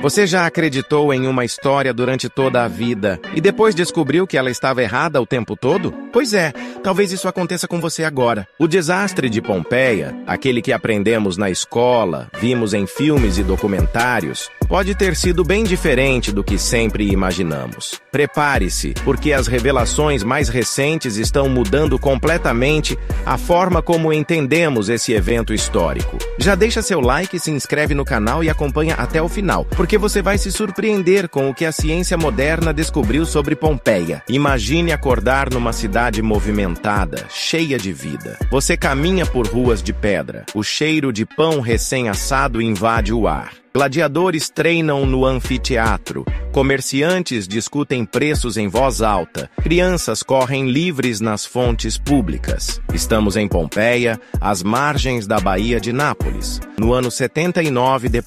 Você já acreditou em uma história durante toda a vida e depois descobriu que ela estava errada o tempo todo? Pois é, talvez isso aconteça com você agora. O desastre de Pompeia, aquele que aprendemos na escola, vimos em filmes e documentários, pode ter sido bem diferente do que sempre imaginamos. Prepare-se, porque as revelações mais recentes estão mudando completamente a forma como entendemos esse evento histórico. Já deixa seu like, se inscreve no canal e acompanha até o final, porque você vai se surpreender com o que a ciência moderna descobriu sobre Pompeia. Imagine acordar numa cidade movimentada, cheia de vida. Você caminha por ruas de pedra. O cheiro de pão recém-assado invade o ar. Gladiadores treinam no anfiteatro, comerciantes discutem preços em voz alta, crianças correm livres nas fontes públicas. Estamos em Pompeia, às margens da Baía de Nápoles, no ano 79 d.C.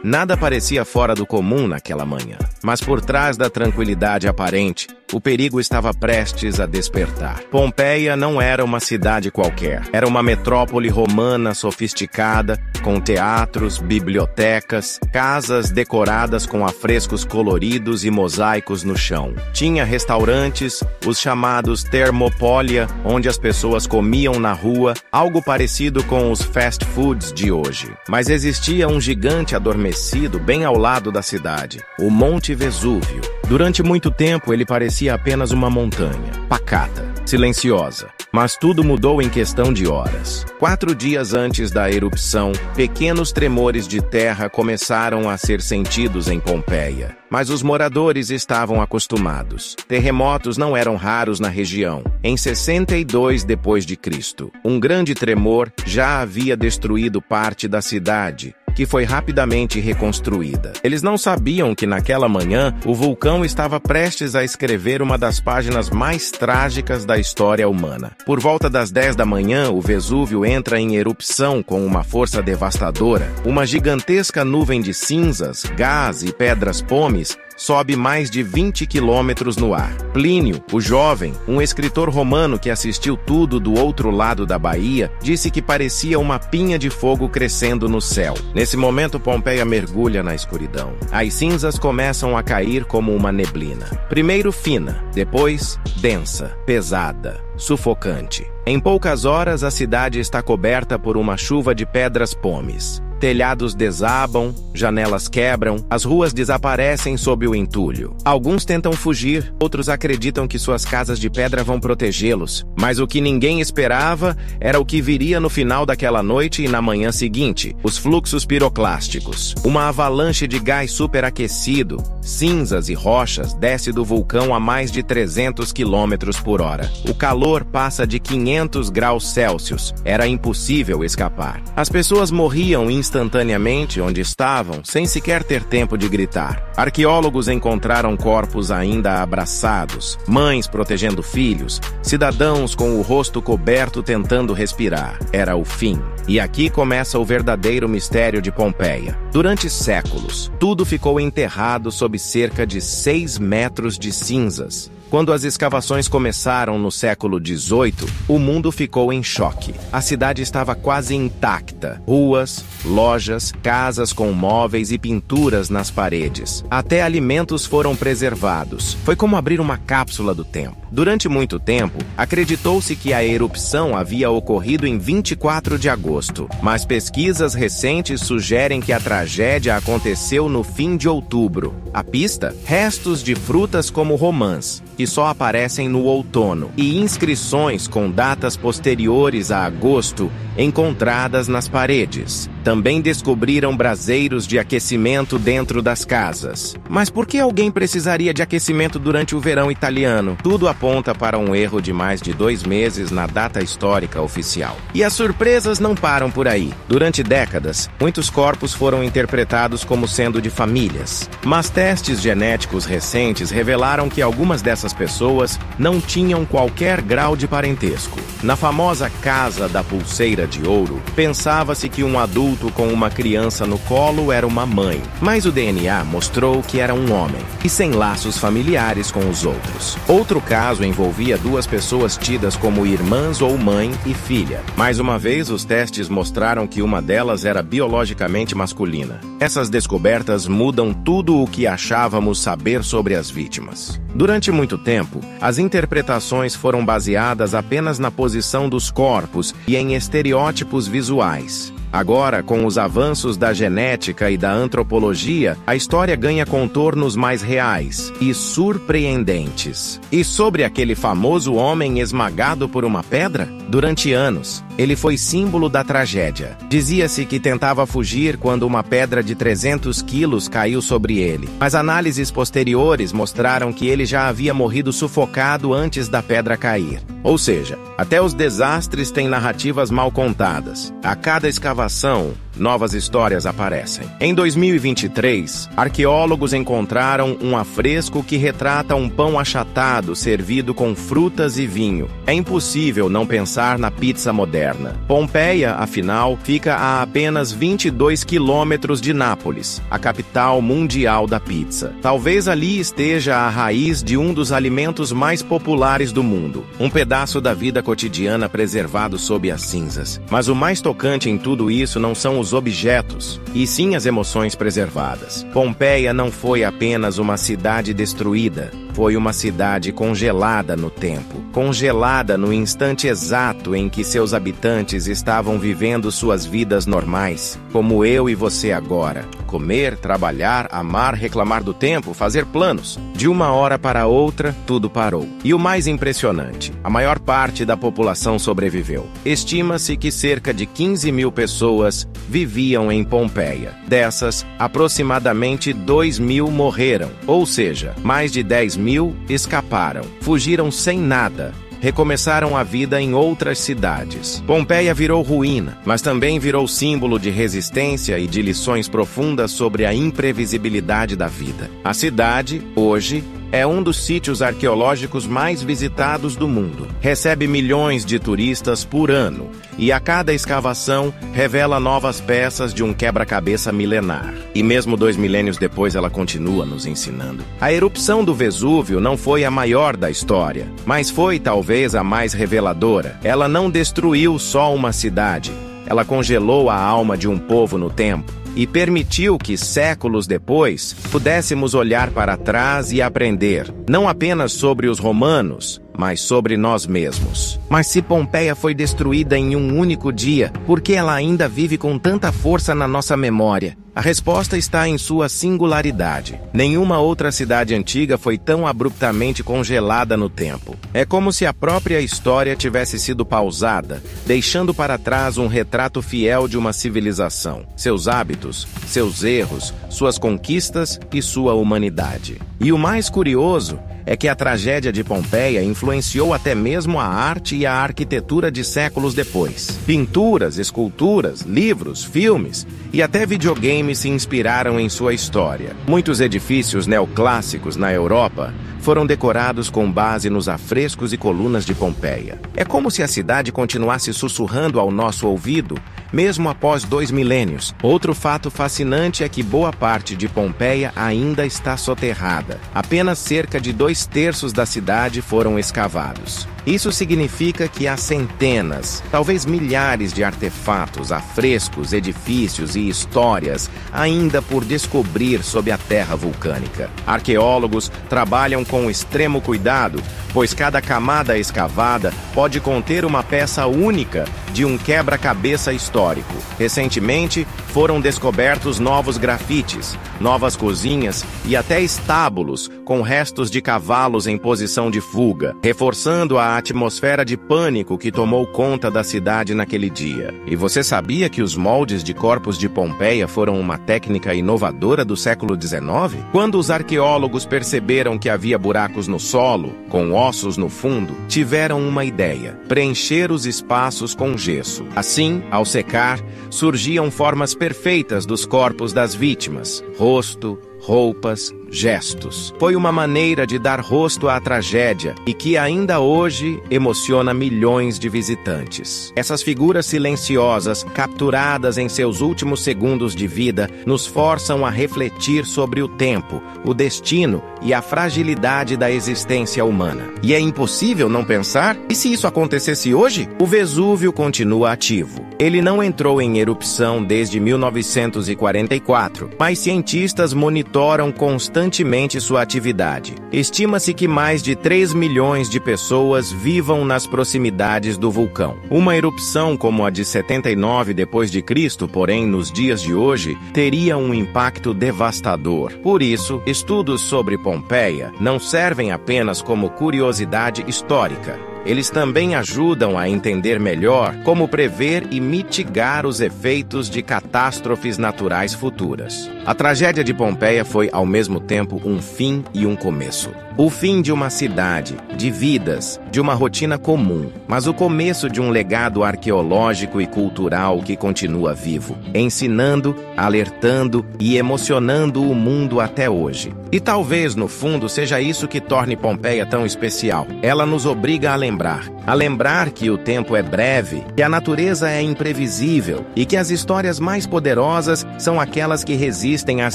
Nada parecia fora do comum naquela manhã, mas por trás da tranquilidade aparente, o perigo estava prestes a despertar. Pompeia não era uma cidade qualquer. Era uma metrópole romana sofisticada, com teatros, bibliotecas, casas decoradas com afrescos coloridos e mosaicos no chão. Tinha restaurantes, os chamados Thermopolia, onde as pessoas comiam na rua, algo parecido com os fast foods de hoje. Mas existia um gigante adormecido bem ao lado da cidade, o Monte Vesúvio. Durante muito tempo ele parecia apenas uma montanha, pacata, silenciosa. Mas tudo mudou em questão de horas. 4 dias antes da erupção, pequenos tremores de terra começaram a ser sentidos em Pompeia. Mas os moradores estavam acostumados. Terremotos não eram raros na região. Em 62 d.C., um grande tremor já havia destruído parte da cidade, que foi rapidamente reconstruída. Eles não sabiam que naquela manhã o vulcão estava prestes a escrever uma das páginas mais trágicas da história humana. Por volta das 10 da manhã, o Vesúvio entra em erupção com uma força devastadora. Uma gigantesca nuvem de cinzas, gás e pedras pomes sobe mais de 20 quilômetros no ar. Plínio, o jovem, um escritor romano que assistiu tudo do outro lado da baía, disse que parecia uma pinha de fogo crescendo no céu. Nesse momento, Pompeia mergulha na escuridão. As cinzas começam a cair como uma neblina. Primeiro fina, depois densa, pesada, sufocante. Em poucas horas, a cidade está coberta por uma chuva de pedras pomes. Telhados desabam, janelas quebram, as ruas desaparecem sob o entulho. Alguns tentam fugir, outros acreditam que suas casas de pedra vão protegê-los. Mas o que ninguém esperava era o que viria no final daquela noite e na manhã seguinte: os fluxos piroclásticos. Uma avalanche de gás superaquecido, cinzas e rochas desce do vulcão a mais de 300 km por hora. O calor passa de 500 graus Celsius. Era impossível escapar. As pessoas morriam instantaneamente onde estavam, sem sequer ter tempo de gritar. Arqueólogos encontraram corpos ainda abraçados, mães protegendo filhos, cidadãos com o rosto coberto tentando respirar. Era o fim. E aqui começa o verdadeiro mistério de Pompeia. Durante séculos, tudo ficou enterrado sob cerca de 6 metros de cinzas. Quando as escavações começaram no século XVIII, o mundo ficou em choque. A cidade estava quase intacta. Ruas, lojas, casas com móveis e pinturas nas paredes. Até alimentos foram preservados. Foi como abrir uma cápsula do tempo. Durante muito tempo, acreditou-se que a erupção havia ocorrido em 24 de agosto, mas pesquisas recentes sugerem que a tragédia aconteceu no fim de outubro. A pista? Restos de frutas como romãs, que só aparecem no outono, e inscrições com datas posteriores a agosto encontradas nas paredes. Também descobriram braseiros de aquecimento dentro das casas. Mas por que alguém precisaria de aquecimento durante o verão italiano? Tudo aponta para um erro de mais de 2 meses na data histórica oficial. E as surpresas não param por aí. Durante décadas, muitos corpos foram interpretados como sendo de famílias. Mas testes genéticos recentes revelaram que algumas dessas pessoas não tinham qualquer grau de parentesco. Na famosa Casa da Pulseira Era de Ouro, pensava-se que um adulto com uma criança no colo era uma mãe, mas o DNA mostrou que era um homem, e sem laços familiares com os outros. Outro caso envolvia duas pessoas tidas como irmãs ou mãe e filha. Mais uma vez, os testes mostraram que uma delas era biologicamente masculina. Essas descobertas mudam tudo o que achávamos saber sobre as vítimas. Durante muito tempo, as interpretações foram baseadas apenas na posição dos corpos e em estereótipos visuais. Agora, com os avanços da genética e da antropologia, a história ganha contornos mais reais e surpreendentes. E sobre aquele famoso homem esmagado por uma pedra? Durante anos, ele foi símbolo da tragédia. Dizia-se que tentava fugir quando uma pedra de 300 quilos caiu sobre ele, mas análises posteriores mostraram que ele já havia morrido sufocado antes da pedra cair. Ou seja, até os desastres têm narrativas mal contadas. A cada escavação, novas histórias aparecem. Em 2023, arqueólogos encontraram um afresco que retrata um pão achatado servido com frutas e vinho. É impossível não pensar na pizza moderna. Pompeia, afinal, fica a apenas 22 quilômetros de Nápoles, a capital mundial da pizza. Talvez ali esteja a raiz de um dos alimentos mais populares do mundo. Um pedaço da vida cotidiana preservado sob as cinzas. Mas o mais tocante em tudo isso não são os objetos, e sim as emoções preservadas. Pompeia não foi apenas uma cidade destruída, foi uma cidade congelada no tempo, congelada no instante exato em que seus habitantes estavam vivendo suas vidas normais, como eu e você agora. Comer, trabalhar, amar, reclamar do tempo, fazer planos. De uma hora para outra, tudo parou. E o mais impressionante, a maior parte da população sobreviveu. Estima-se que cerca de 15 mil pessoas viviam em Pompeia. Dessas, aproximadamente 2 mil morreram, ou seja, mais de 10 mil escaparam, fugiram sem nada. Recomeçaram a vida em outras cidades. Pompeia virou ruína, mas também virou símbolo de resistência e de lições profundas sobre a imprevisibilidade da vida. A cidade, hoje, é um dos sítios arqueológicos mais visitados do mundo. Recebe milhões de turistas por ano e a cada escavação revela novas peças de um quebra-cabeça milenar. E mesmo 2 milênios depois ela continua nos ensinando. A erupção do Vesúvio não foi a maior da história, mas foi talvez a mais reveladora. Ela não destruiu só uma cidade, ela congelou a alma de um povo no tempo e permitiu que, séculos depois, pudéssemos olhar para trás e aprender, não apenas sobre os romanos, mas sobre nós mesmos. Mas se Pompeia foi destruída em um único dia, por que ela ainda vive com tanta força na nossa memória? A resposta está em sua singularidade. Nenhuma outra cidade antiga foi tão abruptamente congelada no tempo. É como se a própria história tivesse sido pausada, deixando para trás um retrato fiel de uma civilização, seus hábitos, seus erros, suas conquistas e sua humanidade. E o mais curioso é que a tragédia de Pompeia influenciou até mesmo a arte e a arquitetura de séculos depois. Pinturas, esculturas, livros, filmes e até videogames se inspiraram em sua história. Muitos edifícios neoclássicos na Europa foram decorados com base nos afrescos e colunas de Pompeia. É como se a cidade continuasse sussurrando ao nosso ouvido, mesmo após 2 milênios. Outro fato fascinante é que boa parte de Pompeia ainda está soterrada. Apenas cerca de 2/3 da cidade foram escavados. Isso significa que há centenas, talvez milhares de artefatos, afrescos, edifícios e histórias ainda por descobrir sob a terra vulcânica. Arqueólogos trabalham com extremo cuidado, pois cada camada escavada pode conter uma peça única de um quebra-cabeça histórico. Recentemente, foram descobertos novos grafites, novas cozinhas e até estábulos com restos de cavalos em posição de fuga, reforçando a atmosfera de pânico que tomou conta da cidade naquele dia. E você sabia que os moldes de corpos de Pompeia foram uma técnica inovadora do século XIX? Quando os arqueólogos perceberam que havia buracos no solo, com ossos no fundo, tiveram uma ideia: preencher os espaços com gesso. Assim, ao secar, surgiam formas perfeitas dos corpos das vítimas: rosto, roupas, gestos. Foi uma maneira de dar rosto à tragédia e que ainda hoje emociona milhões de visitantes. Essas figuras silenciosas, capturadas em seus últimos segundos de vida, nos forçam a refletir sobre o tempo, o destino e a fragilidade da existência humana. E é impossível não pensar: e se isso acontecesse hoje? O Vesúvio continua ativo. Ele não entrou em erupção desde 1944, mas cientistas monitoram constantemente sua atividade. Estima-se que mais de 3 milhões de pessoas vivam nas proximidades do vulcão. Uma erupção como a de 79 d.C., porém, nos dias de hoje, teria um impacto devastador. Por isso, estudos sobre Pompeia não servem apenas como curiosidade histórica. Eles também ajudam a entender melhor como prever e mitigar os efeitos de catástrofes naturais futuras. A tragédia de Pompeia foi, ao mesmo tempo, um fim e um começo. O fim de uma cidade, de vidas, de uma rotina comum, mas o começo de um legado arqueológico e cultural que continua vivo, ensinando, alertando e emocionando o mundo até hoje. E talvez, no fundo, seja isso que torne Pompeia tão especial. Ela nos obriga a lembrar que o tempo é breve, que a natureza é imprevisível e que as histórias mais poderosas são aquelas que resistem às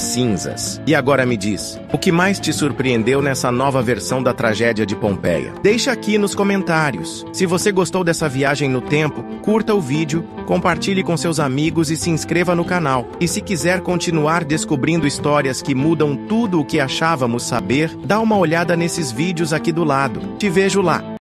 cinzas. E agora me diz, o que mais te surpreendeu nessa nova versão da tragédia de Pompeia? Deixa aqui nos comentários. Se você gostou dessa viagem no tempo, curta o vídeo, compartilhe com seus amigos e se inscreva no canal. E se quiser continuar descobrindo histórias que mudam tudo o que achávamos saber, dá uma olhada nesses vídeos aqui do lado. Te vejo lá!